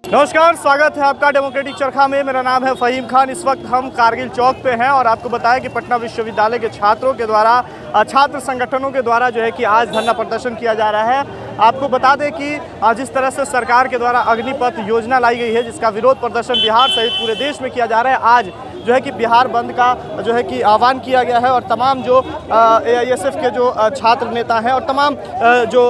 नमस्कार, स्वागत है आपका डेमोक्रेटिक चरखा में। मेरा नाम है फ़हीम खान। इस वक्त हम कारगिल चौक पे हैं और आपको बताया कि पटना विश्वविद्यालय के छात्रों के द्वारा छात्र संगठनों के द्वारा जो है कि आज धरना प्रदर्शन किया जा रहा है। आपको बता दें कि जिस तरह से सरकार के द्वारा अग्निपथ योजना लाई गई है, जिसका विरोध प्रदर्शन बिहार सहित पूरे देश में किया जा रहा है, आज जो है कि बिहार बंद का जो है कि आह्वान किया गया है और तमाम जो AISF के जो छात्र नेता हैं और तमाम जो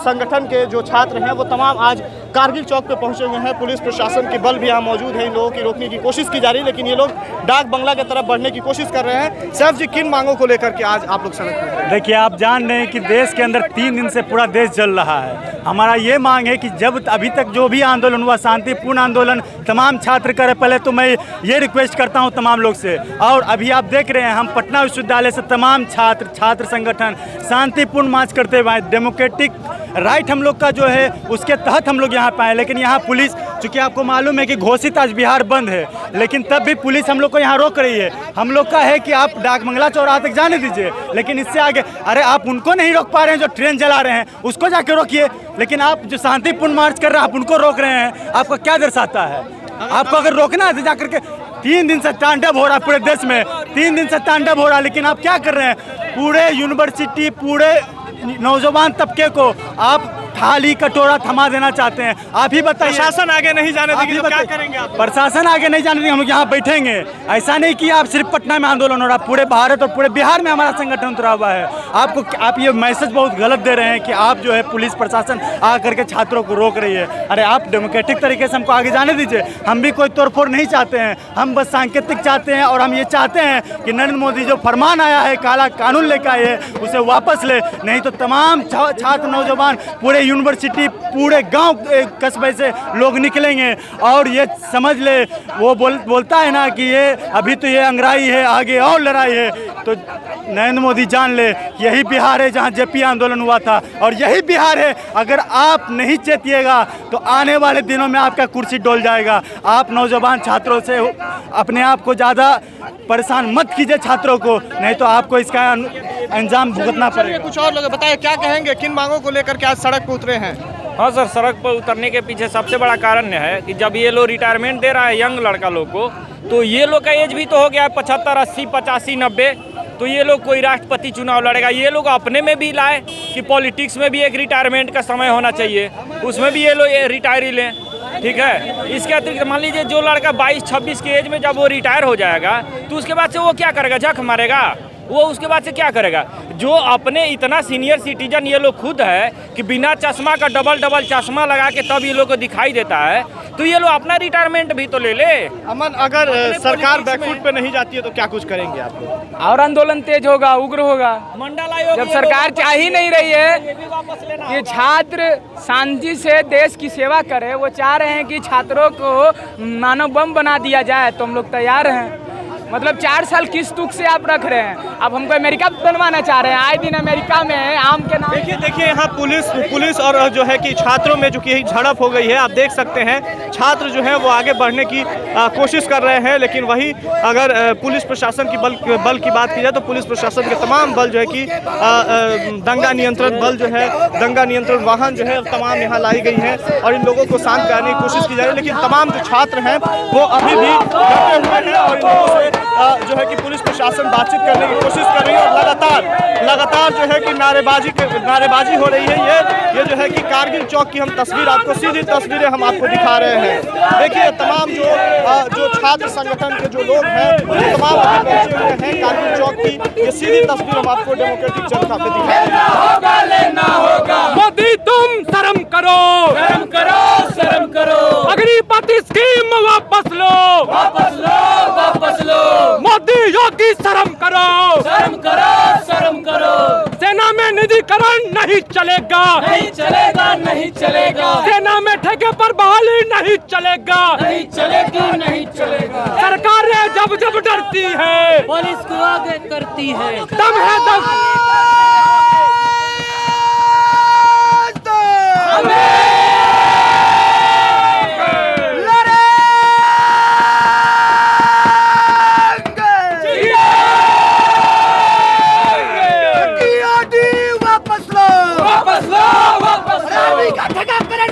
संगठन के जो छात्र हैं वो तमाम आज कारगिल चौक पे पहुंचे हुए हैं। पुलिस प्रशासन के बल भी यहाँ मौजूद है। इन लोगों की रोकने की कोशिश की जा रही है, लेकिन ये लोग डाक बंगला की तरफ बढ़ने की कोशिश कर रहे हैं। सैफ जी, किन मांगों को लेकर के आज आप लोग सड़क पर? देखिए, आप जान रहे हैं कि देश के अंदर 3 दिन से पूरा देश जल रहा है। हमारा ये मांग है कि जब अभी तक जो भी आंदोलन हुआ, शांतिपूर्ण आंदोलन तमाम छात्र करे। पहले तो मैं ये रिक्वेस्ट करता हूँ तमाम लोग से, और अभी आप देख रहे हैं हम पटना विश्वविद्यालय से तमाम छात्र संगठन शांतिपूर्ण मार्च करते हुए डेमोक्रेटिक राइट हम लोग का जो है उसके तहत हम लोग यहाँ पे आए। लेकिन यहाँ पुलिस, चूँकि आपको मालूम है कि घोषित आज बिहार बंद है, लेकिन तब भी पुलिस हम लोग को यहाँ रोक रही है। हम लोग का है कि आप डाक बंगला चौराहा तक जाने दीजिए, लेकिन इससे आगे अरे आप उनको नहीं रोक पा रहे हैं जो ट्रेन चला रहे हैं, उसको जाके रोकिए। लेकिन आप जो शांतिपूर्ण मार्च कर रहे हैं आप उनको रोक रहे हैं। आपको क्या दर्शाता है? आपको अगर रोकना है तो जाकर के 3 दिन से तांडव हो रहा है पूरे देश में, 3 दिन से तांडव हो रहा है, लेकिन आप क्या कर रहे हैं? पूरे यूनिवर्सिटी, पूरे नौजवान तबके को आप थाली कटोरा थमा देना चाहते हैं। आप ही बताइए। प्रशासन आगे नहीं जाने देगी तो क्या करेंगे आप? प्रशासन आगे नहीं जाने देंगे, हम लोग यहाँ बैठेंगे। ऐसा नहीं कि आप सिर्फ पटना में आंदोलन हो रहा, पूरे भारत और पूरे बिहार में हमारा संगठन उतरा हुआ है। आप ये मैसेज बहुत गलत दे रहे हैं कि आप जो है पुलिस प्रशासन आकर के छात्रों को रोक रही है। अरे आप डेमोक्रेटिक तरीके से हमको आगे जाने दीजिए। हम भी कोई तोड़फोड़ नहीं चाहते हैं, हम बस सांकेतिक चाहते हैं। और हम ये चाहते हैं कि नरेंद्र मोदी जो फरमान आया है, काला कानून लेकर आए हैं, उसे वापस ले, नहीं तो तमाम छात्र नौजवान पूरे यूनिवर्सिटी, पूरे गांव कस्बे से लोग निकलेंगे। और ये समझ ले, वो बोलता है ना कि ये अभी तो ये अंगड़ाई है, आगे और लड़ाई है। तो नरेंद्र मोदी जान ले, यही बिहार है जहां JP आंदोलन हुआ था, और यही बिहार है। अगर आप नहीं चेतिएगा तो आने वाले दिनों में आपका कुर्सी डोल जाएगा। आप नौजवान छात्रों से अपने आप को ज़्यादा परेशान मत कीजिए छात्रों को, नहीं तो आपको इसका अंजाम भुगतना पड़ेगा। कुछ और लोग बताइए, क्या कहेंगे, किन मांगों को लेकर के आज सड़क पर उतरे हैं? हाँ सर, सड़क पर उतरने के पीछे सबसे बड़ा कारण है कि जब ये लोग रिटायरमेंट दे रहा है यंग लड़का लोग को, तो ये लोग का एज भी तो हो गया है 75, 80, 85, 90। तो ये लोग कोई राष्ट्रपति चुनाव लड़ेगा, ये लोग अपने में भी लाए कि पॉलिटिक्स में भी एक रिटायरमेंट का समय होना चाहिए, उसमें भी ये लोग रिटायरी लें। ठीक है, इसके अतिरिक्त मान लीजिए जो लड़का 22-26 की एज में जब वो रिटायर हो जाएगा तो उसके बाद से वो क्या करेगा? झक मारेगा वो। उसके बाद से क्या करेगा? जो अपने इतना सीनियर सिटीजन ये लोग खुद है कि बिना चश्मा का डबल चश्मा लगा के तब ये लोग को दिखाई देता है, तो ये लोग अपना रिटायरमेंट भी तो ले ले। अमन, अगर सरकार बैकफुट पे नहीं जाती है तो क्या कुछ करेंगे आप लोग? और आंदोलन तेज होगा, उग्र होगा। मंडल आयोग जब सरकार चाह ही नहीं रही है कि छात्र शांति से देश की सेवा करे, वो चाह रहे हैं कि छात्रों को मानव बम बना दिया जाए, तो हम लोग तैयार हैं। मतलब 4 साल किस तुक से आप रख रहे हैं? अब हमको अमेरिका बनवाना चाह रहे हैं। आए दिन अमेरिका में आम के नाम। देखिए यहाँ पुलिस और जो है कि छात्रों में जो कि झड़प हो गई है। आप देख सकते हैं छात्र जो है वो आगे बढ़ने की कोशिश कर रहे हैं, लेकिन वही अगर पुलिस प्रशासन की बल की बात की जाए तो पुलिस प्रशासन के तमाम बल जो है कि दंगा नियंत्रण बल जो है, दंगा नियंत्रण वाहन जो है तमाम यहाँ लाई गई हैं और इन लोगों को शांत करने की कोशिश की जा रही है। लेकिन तमाम जो छात्र हैं वो अभी भी डटे हुए हैं और इन लोगों से जो है कि पुलिस प्रशासन बातचीत करने की कोशिश कर रही है। और लगातार जो है कि नारेबाजी हो रही है। ये जो है कि कारगिल चौक की हम तस्वीर, आपको सीधी तस्वीरें हम आपको दिखा रहे हैं। देखिए तमाम जो छात्र संगठन के जो लोग हैं वो तमाम अभी पहुंचे हुए हैं कारगिल चौक की। ये सीधी तस्वीर हम आपको डेमोक्रेटिक चरखा पे दिखा रहे हैं। मोदी तुम शर्म करो, शर्म करो, शर्म करो। अग्निपथ स्कीम वापस लो, वापस लो, वापस लो। मोदी योगी शर्म करो, शर्म करो, शर्म करो। सेना में निजीकरण नहीं चलेगा, नहीं चलेगा, नहीं चलेगा। सेना में ठेके पर बहाली नहीं चलेगा, नहीं चलेगा, नहीं चलेगा। सरकारें जब जब डरती है पुलिस को आगे करती है। दम है दम।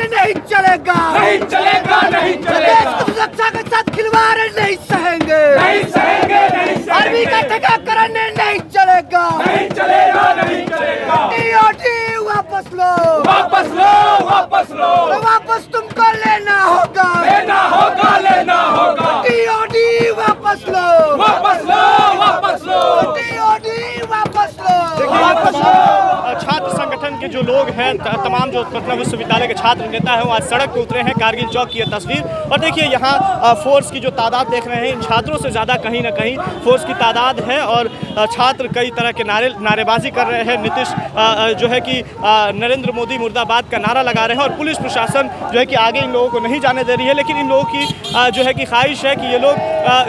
नहीं चलेगा, नहीं चलेगा, नहीं नहीं चलेगा। देश की सुरक्षा के साथ खिलवाड़ नहीं सहेंगे, नहीं सहेंगे, नहीं आर्मी का सहेंगे, ठेकाकरण नहीं चलेगा, नहीं चलेगा, नहीं चलेगा। टीओडी वापस लो, वापस लो, वापस लो, वापस तुमको लेना होगा, लेना होगा, लेना होगा। टीओडी वापस लो, वापस लो, वापस लो, टीओडी वापस लो। छात्र संगठन के जो लोग हैं तमाम जो पटना विश्वविद्यालय के छात्र नेता हैं वो आज सड़क पर उतरे हैं। कारगिल चौक की ये तस्वीर, और देखिए यहाँ फोर्स की जो तादाद देख रहे हैं, इन छात्रों से ज़्यादा कहीं ना कहीं फोर्स की तादाद है। और छात्र कई तरह के नारेबाजी कर रहे हैं। नीतीश जो है कि नरेंद्र मोदी मुर्दाबाद का नारा लगा रहे हैं, और पुलिस प्रशासन जो है कि आगे इन लोगों को नहीं जाने दे रही है। लेकिन इन लोगों की जो है कि ख्वाहिश है कि ये लोग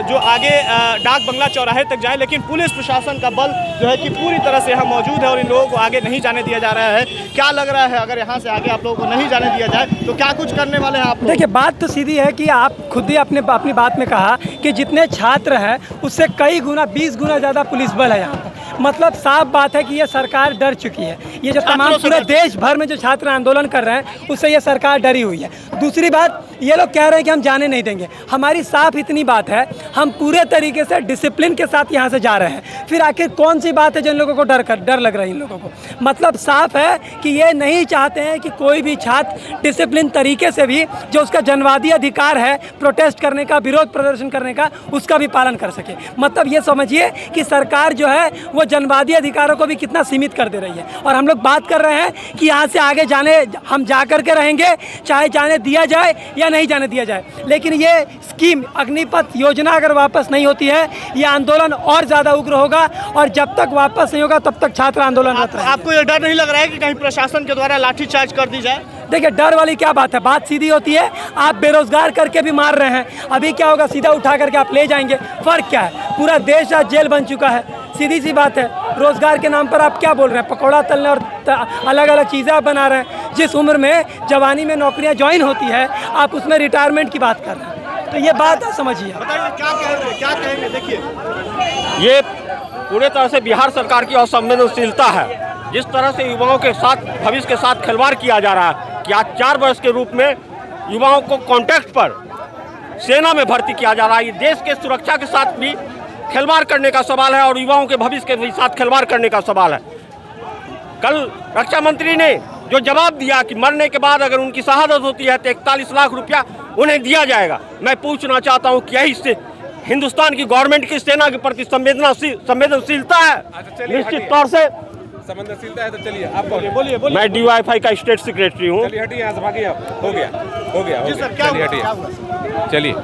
जो आगे डाक बंगला चौराहे तक जाए, लेकिन पुलिस प्रशासन का बल जो है कि पूरी तरह से यहाँ मौजूद है और इन लोगों को आगे नहीं जाने दिया जा रहा है। क्या लग रहा है, अगर यहाँ से आगे आप लोगों को नहीं जाने दिया जाए तो क्या कुछ करने वाले हैं आप लोग? देखिए, बात तो सीधी है कि आप खुद ही अपनी बात में कहा कि जितने छात्र हैं उससे कई गुना 20 गुना ज़्यादा पुलिस बल है यहाँ पर। मतलब साफ बात है कि ये सरकार डर चुकी है। ये जो तमाम पूरे देश भर में जो छात्र आंदोलन कर रहे हैं उससे ये सरकार डरी हुई है। दूसरी बात, ये लोग कह रहे हैं कि हम जाने नहीं देंगे। हमारी साफ इतनी बात है, हम पूरे तरीके से डिसिप्लिन के साथ यहाँ से जा रहे हैं। फिर आखिर कौन सी बात है जिन लोगों को डर लग रहा है इन लोगों को? मतलब साफ है कि ये नहीं चाहते हैं कि कोई भी छात्र डिसिप्लिन तरीके से भी जो उसका जनवादी अधिकार है प्रोटेस्ट करने का, विरोध प्रदर्शन करने का, उसका भी पालन कर सके। मतलब ये समझिए कि सरकार जो है वो जनवादी अधिकारों को भी कितना सीमित कर दे रही है। और हम लोग बात कर रहे हैं कि यहाँ से आगे जाने हम जा कर के रहेंगे, चाहे जाने दिया जाए या नहीं जाने दिया जाए। लेकिन ये स्कीम अग्निपथ योजना अगर वापस नहीं होती है, ये आंदोलन और ज़्यादा उग्र होगा, और जब तक वापस नहीं होगा तब तक छात्र आंदोलनरत रहेंगे। आपको ये डर नहीं लग रहा है कि कहीं प्रशासन के द्वारा लाठीचार्ज कर दी जाए? देखिए, डर वाली क्या बात है, बात सीधी होती है। आप बेरोजगार करके भी मार रहे हैं, अभी क्या होगा, सीधा उठा करके आप ले जाएंगे। फ़र्क क्या है? पूरा देश आज जेल बन चुका है। सीधी सी बात है, रोजगार के नाम पर आप क्या बोल रहे हैं? पकौड़ा तलने और अलग अलग चीज़ें आप बना रहे हैं। जिस उम्र में जवानी में नौकरियां ज्वाइन होती है, आप उसमें रिटायरमेंट की बात कर रहे हैं। तो ये बात आप समझिए। बताइए क्या कहेंगे? देखिए, ये पूरे तरह से बिहार सरकार की असंवेदनशीलता है। जिस तरह से युवाओं के साथ, भविष्य के साथ खिलवाड़ किया जा रहा है कि आज 4 वर्ष के रूप में युवाओं को कॉन्ट्रैक्ट पर सेना में भर्ती किया जा रहा है। ये देश के सुरक्षा के साथ भी खिलवाड़ करने का सवाल है और युवाओं के भविष्य के भी साथ खिलवाड़ करने का सवाल है। कल रक्षा मंत्री ने जो जवाब दिया कि मरने के बाद अगर उनकी शहादत होती है तो 41 लाख रुपया उन्हें दिया जाएगा। मैं पूछना चाहता हूँ, क्या इससे हिंदुस्तान की गवर्नमेंट की सेना के प्रति संवेदनशीलता है? निश्चित तौर से संवेदनशीलता है। तो चलिए आप बोलिए। मैं DYFI का स्टेट सेक्रेटरी हूँ। चलिए हटिए यहाँ से, भागिए आप। हो गया जी सर, क्या चलिए हुआ? हटिए, चलिए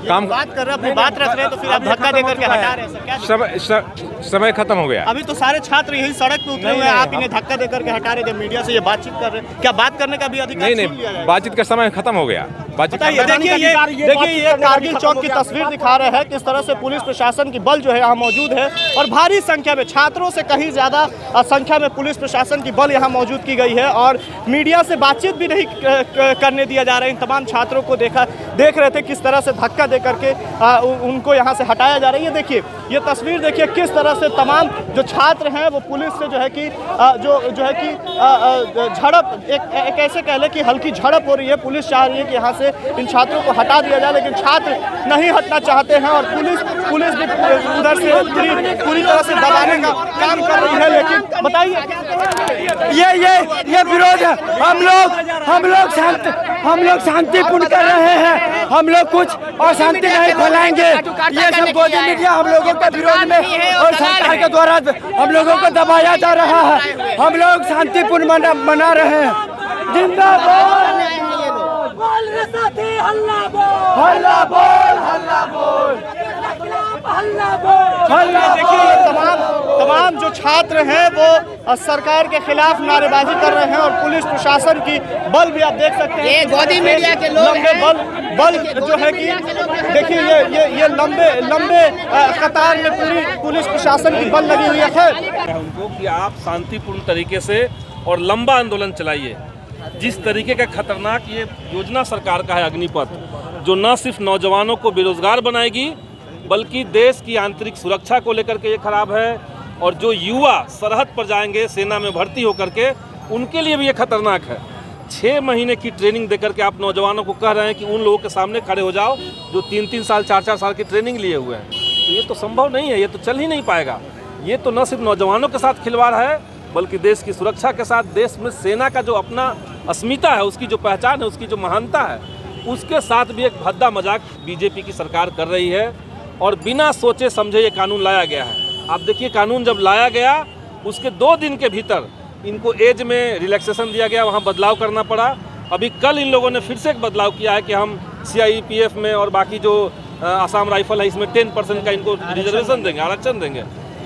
काम बात कर रहे हैं, अपनी बात रख रहे हैं, तो फिर आप धक्का देकर के हटा रहे हैं सर, क्या दिक्कत? समय खत्म हो गया। अभी तो सारे छात्र यही सड़क पे उतरे हुए हैं, आप इन्हें धक्का देकर के हटा रहे थे। मीडिया से ये बातचीत कर रहे हैं, क्या बात करने का भी अधिकार छीन लिया नहीं, जाएगा? बातचीत का समय खत्म हो गया। बातचीत बताइए, देखिए ये कारगिल चौक की तस्वीर दिखा रहे हैं, किस तरह से पुलिस प्रशासन की बल जो है यहाँ मौजूद है, और भारी संख्या में, छात्रों से कहीं ज़्यादा संख्या में पुलिस प्रशासन की बल यहाँ मौजूद की गई है। और मीडिया से बातचीत भी नहीं करने दिया जा रहा है। इन तमाम छात्रों को देख रहे थे किस तरह से धक्का दे करके उनको यहाँ से हटाया जा रहा है। ये देखिए, ये तस्वीर देखिए किस तरह से तमाम जो छात्र हैं वो पुलिस से जो है कि झड़प, एक ऐसे कह लें कि हल्की झड़प हो रही है। पुलिस चाह रही है कि यहाँ से इन छात्रों को हटा दिया जाए, लेकिन छात्र नहीं हटना चाहते हैं और पुलिस भी उधर से पूरी तरह से दबाने का काम कर रही है। लेकिन बताइए, ये विरोध है। हम लोग शांतिपूर्ण कर रहे हैं। हम लोग कुछ अशांति नहीं फैलाएंगे। ये सब गोदी मीडिया हम लोगों के विरोध में और सरकार के द्वारा हम लोगों को दबाया जा रहा है। हम लोग शांतिपूर्ण मना रहे हैं। जिंदाबाद, हल्ला बोल। देखिए ये तमाम जो छात्र हैं वो सरकार के खिलाफ नारेबाजी कर रहे हैं, और पुलिस प्रशासन की बल भी आप देख सकते हैं। ये गोदी मीडिया के लोग हैं। बल जो है कि देखिए ये लंबे कतार में पूरी पुलिस प्रशासन की बल लगी हुई है। खैर, उनको कि आप शांतिपूर्ण तरीके से और लंबा आंदोलन चलाइए। जिस तरीके का खतरनाक ये योजना सरकार का है अग्निपथ, जो न सिर्फ नौजवानों को बेरोजगार बनाएगी बल्कि देश की आंतरिक सुरक्षा को लेकर के ये खराब है, और जो युवा सरहद पर जाएंगे सेना में भर्ती होकर के, उनके लिए भी ये खतरनाक है। 6 महीने की ट्रेनिंग देकर के आप नौजवानों को कह रहे हैं कि उन लोगों के सामने खड़े हो जाओ जो 3-3 साल 4-4 साल की ट्रेनिंग लिए हुए हैं। तो ये तो संभव नहीं है, ये तो चल ही नहीं पाएगा। ये तो न सिर्फ नौजवानों के साथ खिलवाड़ है, बल्कि देश की सुरक्षा के साथ, देश में सेना का जो अपना अस्मिता है, उसकी जो पहचान है, उसकी जो महानता है, उसके साथ भी एक भद्दा मजाक बीजेपी की सरकार कर रही है। और बिना सोचे समझे ये कानून लाया गया है। आप देखिए, कानून जब लाया गया उसके 2 दिन के भीतर इनको एज में रिलैक्सेशन दिया गया, वहाँ बदलाव करना पड़ा। अभी कल इन लोगों ने फिर से एक बदलाव किया है कि हम CIPF में और बाकी जो आसाम राइफल है इसमें 10% का इनको रिजर्वेशन देंगे, आरक्षण देंगे।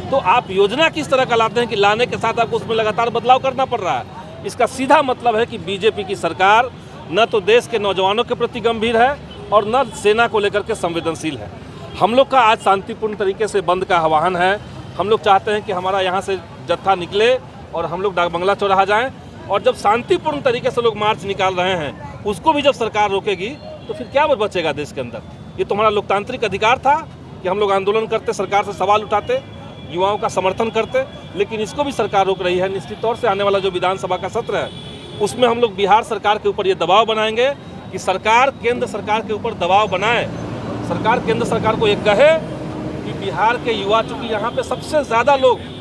तो आप योजना किस तरह का लाते हैं कि लाने के साथ आपको उसमें लगातार बदलाव करना पड़ रहा है। इसका सीधा मतलब है कि बीजेपी की सरकार न तो देश के नौजवानों के प्रति गंभीर है और न सेना को लेकर के संवेदनशील है। हम लोग का आज शांतिपूर्ण तरीके से बंद का आह्वान है। हम लोग चाहते हैं कि हमारा यहाँ से जत्था निकले और हम लोग डाक बंगला चौराहा जाएं, और जब शांतिपूर्ण तरीके से लोग मार्च निकाल रहे हैं उसको भी जब सरकार रोकेगी तो फिर क्या बचेगा देश के अंदर। ये तो हमारा लोकतांत्रिक अधिकार था कि हम लोग आंदोलन करते, सरकार से सवाल उठाते, युवाओं का समर्थन करते, लेकिन इसको भी सरकार रोक रही है। निश्चित तौर से आने वाला जो विधानसभा का सत्र है उसमें हम लोग बिहार सरकार के ऊपर ये दबाव बनाएंगे कि सरकार केंद्र सरकार के ऊपर दबाव बनाए, सरकार केंद्र सरकार को ये कहे कि बिहार के युवा, चूँकि यहाँ पे सबसे ज़्यादा लोग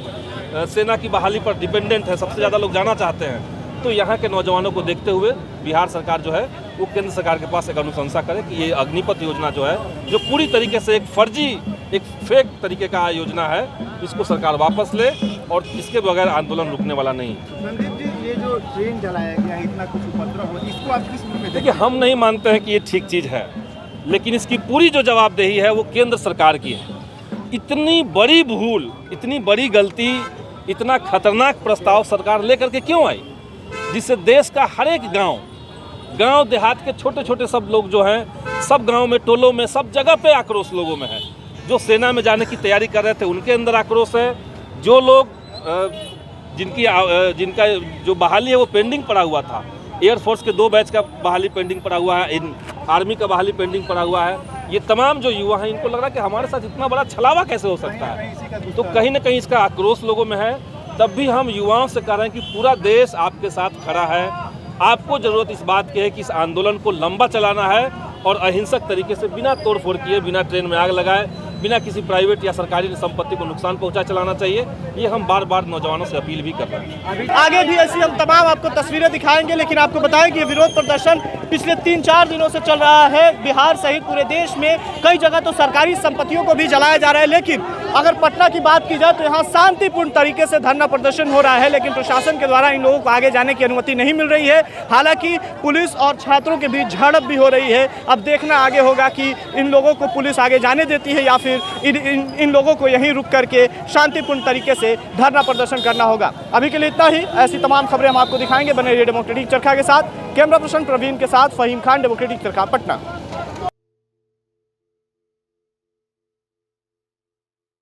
सेना की बहाली पर डिपेंडेंट है, सबसे ज़्यादा लोग जाना चाहते हैं, तो यहाँ के नौजवानों को देखते हुए बिहार सरकार जो है वो केंद्र सरकार के पास एक अनुशंसा करे कि ये अग्निपथ योजना जो है, जो पूरी तरीके से एक फर्जी, एक फेक तरीके का योजना है, इसको सरकार वापस ले और इसके बगैर आंदोलन रुकने वाला नहीं। संदीप जी, ये जो ट्रेन जलाया गया, इतना कुछ उपद्रव हो, इसको आप किस रूप में देखिए, हम नहीं मानते हैं कि ये ठीक चीज़ है, लेकिन इसकी पूरी जो जवाबदेही है वो केंद्र सरकार की है। इतनी बड़ी भूल, इतनी बड़ी गलती, इतना खतरनाक प्रस्ताव सरकार लेकर के क्यों आई, जिससे देश का हर एक गांव देहात के छोटे छोटे सब लोग जो हैं, सब गांव में, टोलों में, सब जगह पे आक्रोश लोगों में है। जो सेना में जाने की तैयारी कर रहे थे उनके अंदर आक्रोश है। जो लोग जिनका जो बहाली है वो पेंडिंग पड़ा हुआ था, एयरफोर्स के 2 बैच का बहाली पेंडिंग पड़ा हुआ है, आर्मी का बहाली पेंडिंग पड़ा हुआ है, ये तमाम जो युवा हैं इनको लग रहा है कि हमारे साथ इतना बड़ा छलावा कैसे हो सकता है। तो कहीं ना कहीं इसका आक्रोश लोगों में है। तब भी हम युवाओं से कह रहे हैं कि पूरा देश आपके साथ खड़ा है। आपको ज़रूरत इस बात की है कि इस आंदोलन को लंबा चलाना है और अहिंसक तरीके से, बिना तोड़फोड़ किए, बिना ट्रेन में आग लगाए, बिना किसी प्राइवेट या सरकारी संपत्ति को नुकसान पहुंचा चलाना चाहिए। ये हम बार बार नौजवानों से अपील भी कर रहे हैं। आगे भी ऐसी हम तमाम आपको तस्वीरें दिखाएंगे, लेकिन आपको बताएं कि ये विरोध प्रदर्शन पिछले 3-4 दिनों से चल रहा है। बिहार सहित पूरे देश में कई जगह तो सरकारी संपत्तियों को भी जलाया जा रहा है, लेकिन अगर पटना की बात की जाए तो यहाँ शांतिपूर्ण तरीके से धरना प्रदर्शन हो रहा है, लेकिन प्रशासन के द्वारा इन लोगों को आगे जाने की अनुमति नहीं मिल रही है। हालांकि पुलिस और छात्रों के बीच झड़प भी हो रही है। अब देखना आगे होगा कि इन लोगों को पुलिस आगे जाने देती है या फिर इन लोगों को यहीं रुक करके शांतिपूर्ण तरीके से धरना प्रदर्शन करना होगा। अभी के लिए इतना ही। ऐसी तमाम खबरें हम आपको दिखाएंगे। बने रहिए डेमोक्रेटिक चरखा के साथ। कैमरा पर्सन प्रवीण के साथ फ़हीम खान, डेमोक्रेटिक चरखा, पटना।